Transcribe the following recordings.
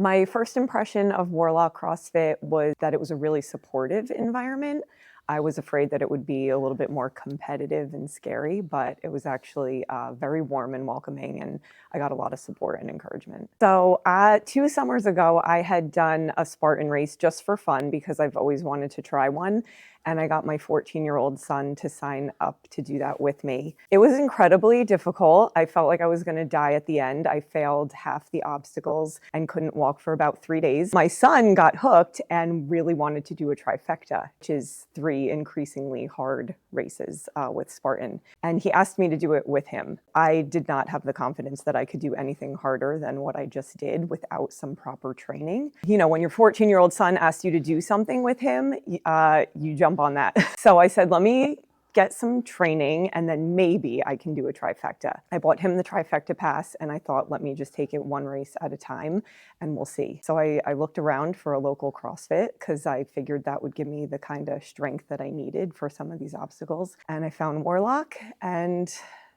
My first impression of Warlock CrossFit was that it was a really supportive environment. I was afraid that it would be a little bit more competitive and scary, but it was actually very warm and welcoming, and I got a lot of support and encouragement. So 2 summers ago, I had done a Spartan race just for fun because I've always wanted to try one. And I got my 14-year-old son to sign up to do that with me. It was incredibly difficult. I felt like I was going to die at the end. I failed half the obstacles and couldn't walk for about 3 days. My son got hooked and really wanted to do a trifecta, which is 3 increasingly hard races with Spartan. And he asked me to do it with him. I did not have the confidence that I could do anything harder than what I just did without some proper training. You know, when your 14-year-old son asks you to do something with him, you jump on that. So I said, let me get some training and then maybe I can do a trifecta. I bought him the trifecta pass and I thought, let me just take it one race at a time and we'll see. So I looked around for a local CrossFit because I figured that would give me the kind of strength that I needed for some of these obstacles. And I found Warlock, and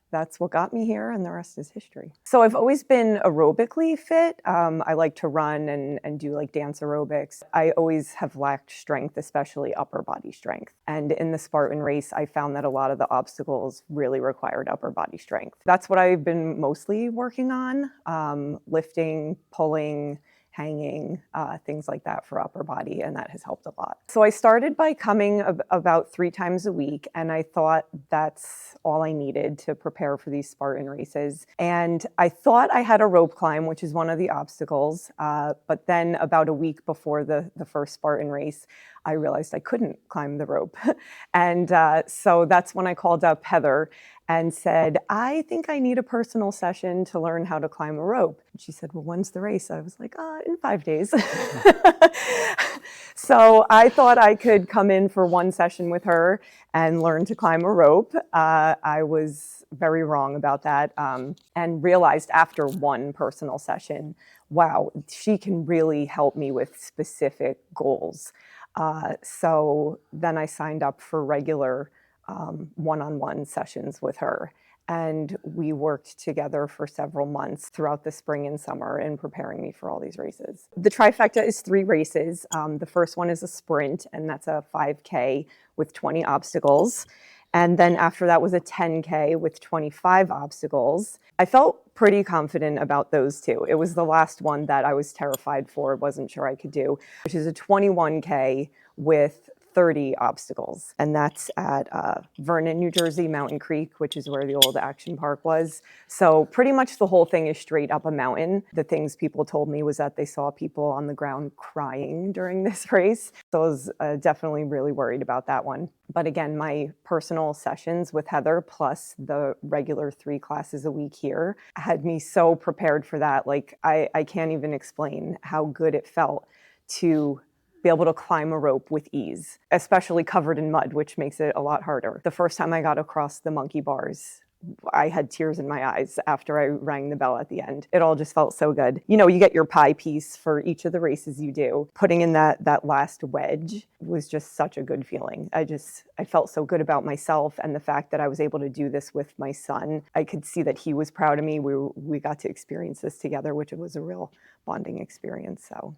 that's what got me here, and the rest is history. So I've always been aerobically fit. I like to run and do like dance aerobics. I always have lacked strength, especially upper body strength. And in the Spartan race, I found that a lot of the obstacles really required upper body strength. That's what I've been mostly working on, lifting, pulling, hanging, things like that for upper body, and that has helped a lot. So I started by coming about 3 times a week, and I thought that's all I needed to prepare for these Spartan races. And I thought I had a rope climb, which is one of the obstacles, but then about a week before the first Spartan race, I realized I couldn't climb the rope. And so that's when I called up Heather and said, I think I need a personal session to learn how to climb a rope. And she said, well, when's the race? I was like, in 5 days. So I thought I could come in for 1 session with her and learn to climb a rope. I was very wrong about that, and realized after 1 personal session, wow, she can really help me with specific goals. So then I signed up for regular one-on-one sessions with her. And we worked together for several months throughout the spring and summer in preparing me for all these races. The trifecta is 3 races. The first one is a sprint, and that's a 5K with 20 obstacles. And then after that was a 10K with 25 obstacles. I felt pretty confident about those 2. It was the last one that I was terrified for, wasn't sure I could do, which is a 21K with 30 obstacles. And that's at Vernon, New Jersey, Mountain Creek, which is where the old Action Park was. So pretty much the whole thing is straight up a mountain. The things people told me was that they saw people on the ground crying during this race. So I was definitely really worried about that one. But again, my personal sessions with Heather plus the regular 3 classes a week here had me so prepared for that. Like I can't even explain how good it felt to be able to climb a rope with ease, especially covered in mud, which makes it a lot harder. The first time I got across the monkey bars, I had tears in my eyes after I rang the bell at the end. It all just felt so good. You know, you get your pie piece for each of the races you do. Putting in that last wedge was just such a good feeling. I felt so good about myself and the fact that I was able to do this with my son. I could see that he was proud of me. We got to experience this together, which was a real bonding experience. So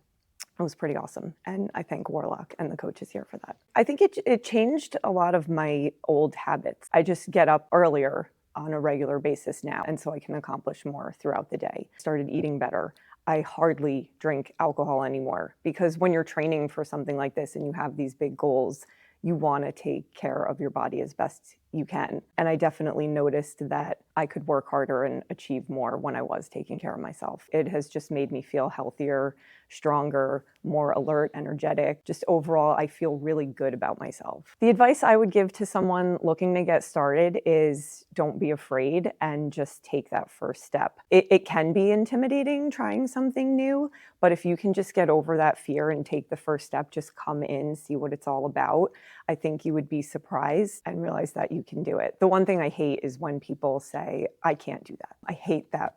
it was pretty awesome. And I thank Warlock and the coaches here for that. I think it changed a lot of my old habits. I just get up earlier on a regular basis now, and so I can accomplish more throughout the day. Started eating better. I hardly drink alcohol anymore because when you're training for something like this and you have these big goals, you want to take care of your body as best you can. And I definitely noticed that I could work harder and achieve more when I was taking care of myself. It has just made me feel healthier, stronger, more alert, energetic. Just overall, I feel really good about myself. The advice I would give to someone looking to get started is don't be afraid and just take that first step. It can be intimidating trying something new, but if you can just get over that fear and take the first step, just come in, see what it's all about, I think you would be surprised and realize that you can do it. The one thing I hate is when people say, I can't do that. I hate that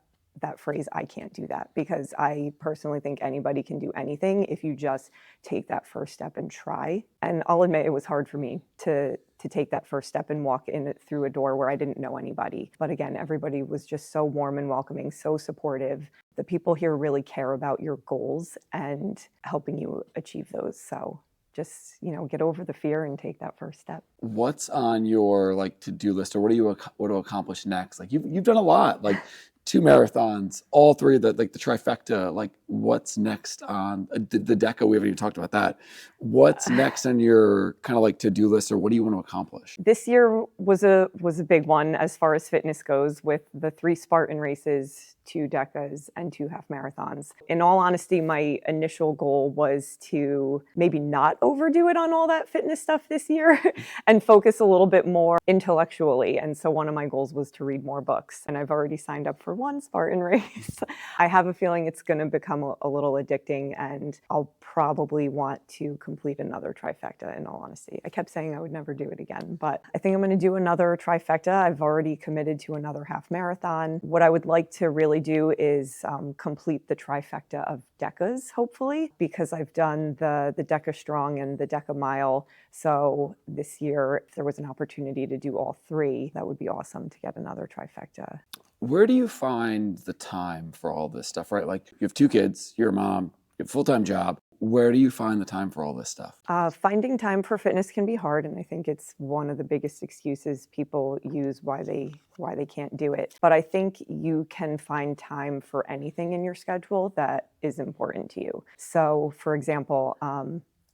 phrase, I can't do that, because I personally think anybody can do anything if you just take that first step and try. And I'll admit it was hard for me to take that first step and walk in through a door where I didn't know anybody. But again, everybody was just so warm and welcoming, so supportive. The people here really care about your goals and helping you achieve those. So just, get over the fear and take that first step. What's on your like to-do list, or what do you want to accomplish next? Like you've done a lot, like 2 marathons, all three of the like the trifecta. Like what's next on the DECA? We haven't even talked about that. What's next on your kind of like to-do list, or what do you want to accomplish? This year was a big one as far as fitness goes, with the 3 Spartan races, 2 DECAs, and 2 half marathons. In all honesty, my initial goal was to maybe not overdo it on all that fitness stuff this year and focus a little bit more intellectually. And so one of my goals was to read more books. And I've already signed up for 1 Spartan race. I have a feeling it's going to become a little addicting, and I'll probably want to complete another trifecta, in all honesty. I kept saying I would never do it again, but I think I'm going to do another trifecta. I've already committed to another half marathon. What I would like to really do is complete the trifecta of DECAs, hopefully, because I've done the DECA Strong and the DECA Mile. So this year, if there was an opportunity to do all 3, that would be awesome to get another trifecta. Where do you find the time for all this stuff, right? Like you have 2 kids, you're a mom, you have a full-time job. Where do you find the time for all this stuff? Finding time for fitness can be hard, and I think it's one of the biggest excuses people use why they can't do it. But I think you can find time for anything in your schedule that is important to you. So, for example,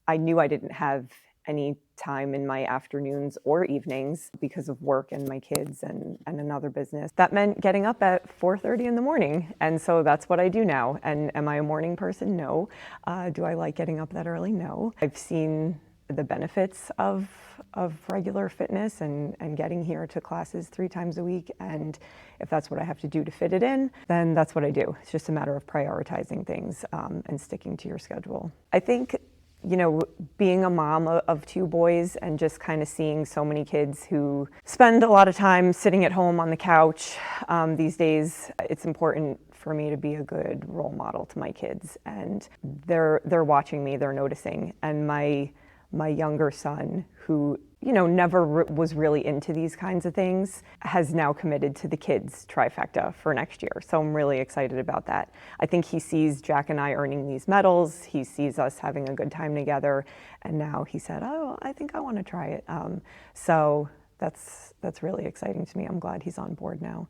I knew I didn't have any time in my afternoons or evenings because of work and my kids and another business. That meant getting up at 4:30 in the morning. And so that's what I do now. And am I a morning person? No. Do I like getting up that early? No. I've seen the benefits of regular fitness and getting here to classes 3 times a week. And if that's what I have to do to fit it in, then that's what I do. It's just a matter of prioritizing things and sticking to your schedule. I think being a mom of 2 boys and just kind of seeing so many kids who spend a lot of time sitting at home on the couch these days, it's important for me to be a good role model to my kids. And they're watching me, they're noticing. And my younger son, who never was really into these kinds of things, has now committed to the kids trifecta for next year. So I'm really excited about that. I think he sees Jack and I earning these medals. He sees us having a good time together. And now he said, oh, I think I want to try it. So that's really exciting to me. I'm glad he's on board now.